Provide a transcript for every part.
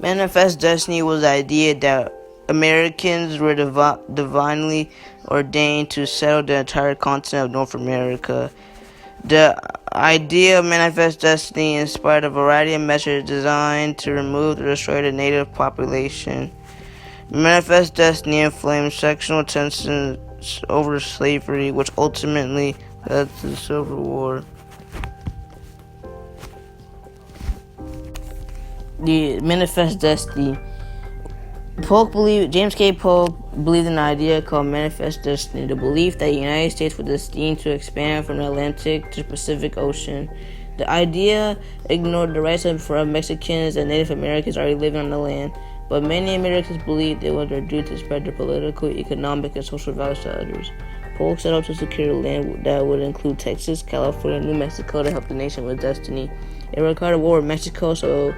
Manifest destiny was the idea that Americans were divinely ordained to settle the entire continent of North America. The idea of manifest destiny inspired a variety of measures designed to remove or destroy the native population. Manifest destiny inflamed sectional tensions over slavery, which ultimately led to the Civil War. The manifest destiny. James K. Polk believed in an idea called manifest destiny, the belief that the United States was destined to expand from the Atlantic to the Pacific Ocean. The idea ignored the rights of Mexicans and Native Americans already living on the land, but many Americans believed it was their duty to spread their political, economic, and social values to others. Polk set out to secure land that would include Texas, California, and New Mexico to help the nation with destiny. It required a war with Mexico, so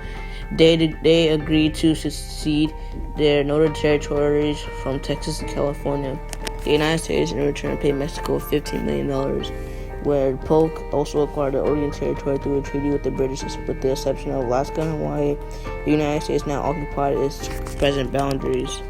they agreed to secede their northern territories from Texas and California. The United States, in return, paid Mexico $15 million, where Polk also acquired the Oregon Territory through a treaty with the British. With the exception of Alaska and Hawaii, the United States now occupied its present boundaries.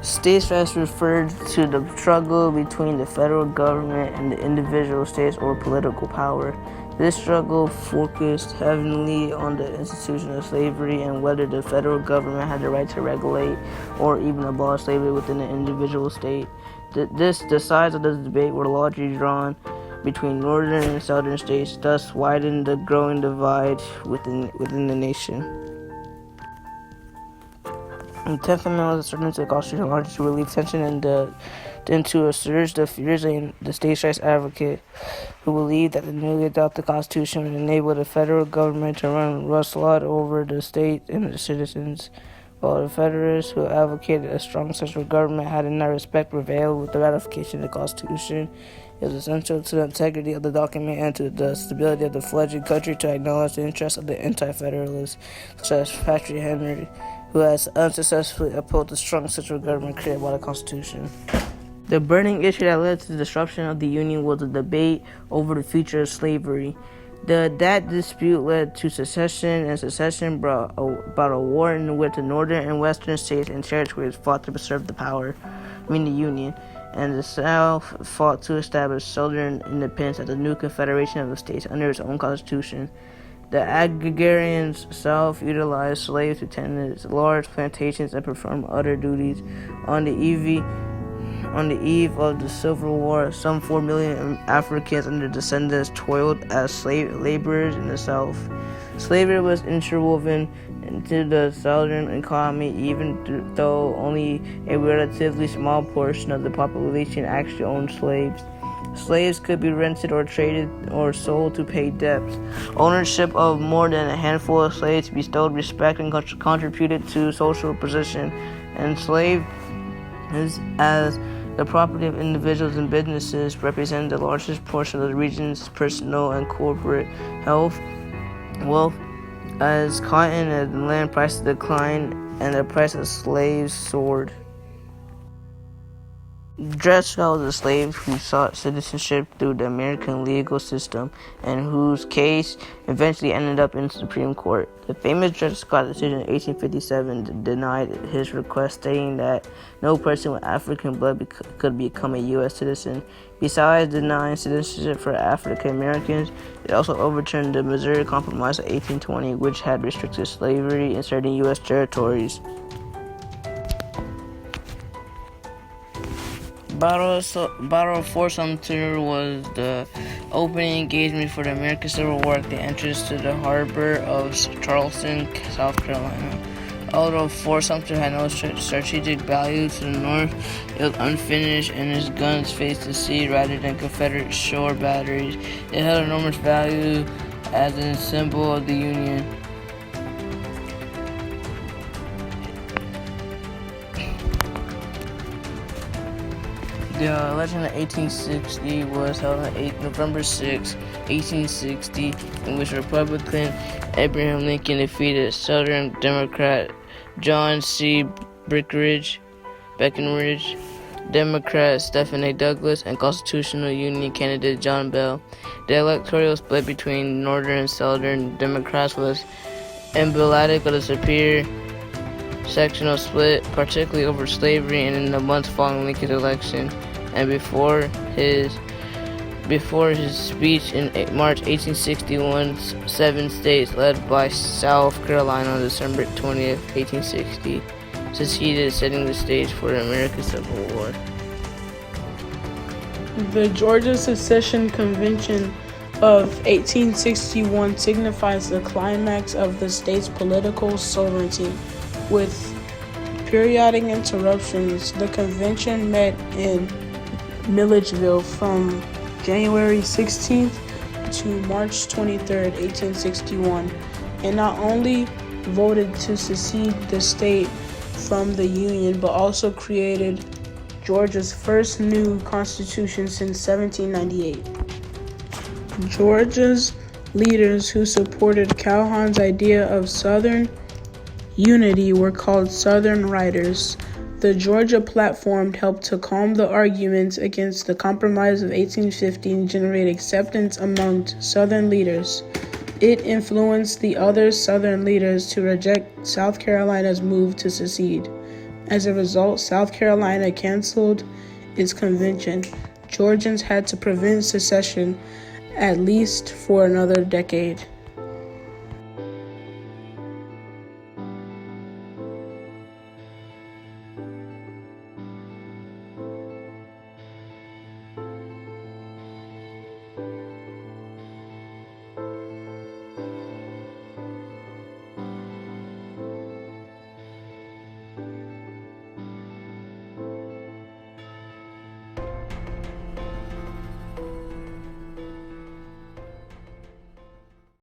States rights referred to the struggle between the federal government and the individual states or political power. This struggle focused heavily on the institution of slavery and whether the federal government had the right to regulate or even abolish slavery within the individual state. The sides of this debate were largely drawn between northern and southern states, thus widening the growing divide within the nation. The 10th Amendment was asserted into the Constitution largely to relieve tension and to assuage the fears of the states' rights advocate, who believed that the newly adopted Constitution would enable the federal government to run roughshod over the state and the citizens, while the Federalists, who advocated a strong central government, had in that respect prevailed with the ratification of the Constitution. It was essential to the integrity of the document and to the stability of the fledgling country to acknowledge the interests of the anti-federalists, such as Patrick Henry, who has unsuccessfully upheld the strong central government created by the Constitution. The burning issue that led to the disruption of the Union was a debate over the future of slavery. That dispute led to secession, and secession brought about a war in which the northern and western states and territories fought to preserve the Union, and the South fought to establish Southern independence as a new confederation of the states under its own constitution. The agrarian South utilized slaves to tend its large plantations and perform other duties. On the eve of the Civil War, some 4 million Africans and their descendants toiled as slave laborers in the South. Slavery was interwoven into the Southern economy, even though only a relatively small portion of the population actually owned slaves. Slaves could be rented or traded or sold to pay debts. Ownership of more than a handful of slaves bestowed respect and contributed to social position. Enslaved as the property of individuals and businesses represented the largest portion of the region's personal and corporate wealth, as cotton and land prices declined and the price of slaves soared. Dred Scott was a slave who sought citizenship through the American legal system and whose case eventually ended up in the Supreme Court. The famous Dred Scott decision in 1857 denied his request, stating that no person with African blood could become a U.S. citizen. Besides denying citizenship for African Americans, it also overturned the Missouri Compromise of 1820, which had restricted slavery in certain U.S. territories. Battle of Fort Sumter was the opening engagement for the American Civil War at the entrance to the harbor of Charleston, South Carolina. Although Fort Sumter had no strategic value to the north, it was unfinished and its guns faced the sea rather than Confederate shore batteries. It held enormous value as a symbol of the Union. The election of 1860 was held on November 6, 1860, in which Republican Abraham Lincoln defeated Southern Democrat John C. Breckinridge, Democrat Stephen A. Douglas, and Constitutional Union candidate John Bell. The electoral split between Northern and Southern Democrats was emblematic of the superior sectional split, particularly over slavery, and in the months following Lincoln's election, and before his speech in March 1861, 7 states, led by South Carolina on December 20th, 1860, seceded, setting the stage for the American Civil War. The Georgia Secession Convention of 1861 signifies the climax of the state's political sovereignty. With periodic interruptions, the convention met in Milledgeville from January 16th to March 23rd, 1861, and not only voted to secede the state from the Union, but also created Georgia's first new constitution since 1798. Georgia's leaders who supported Calhoun's idea of Southern unity were called Southern Writers. The Georgia Platform helped to calm the arguments against the Compromise of 1850 and generate acceptance among Southern leaders. It influenced the other Southern leaders to reject South Carolina's move to secede. As a result, South Carolina canceled its convention. Georgians had to prevent secession at least for another decade.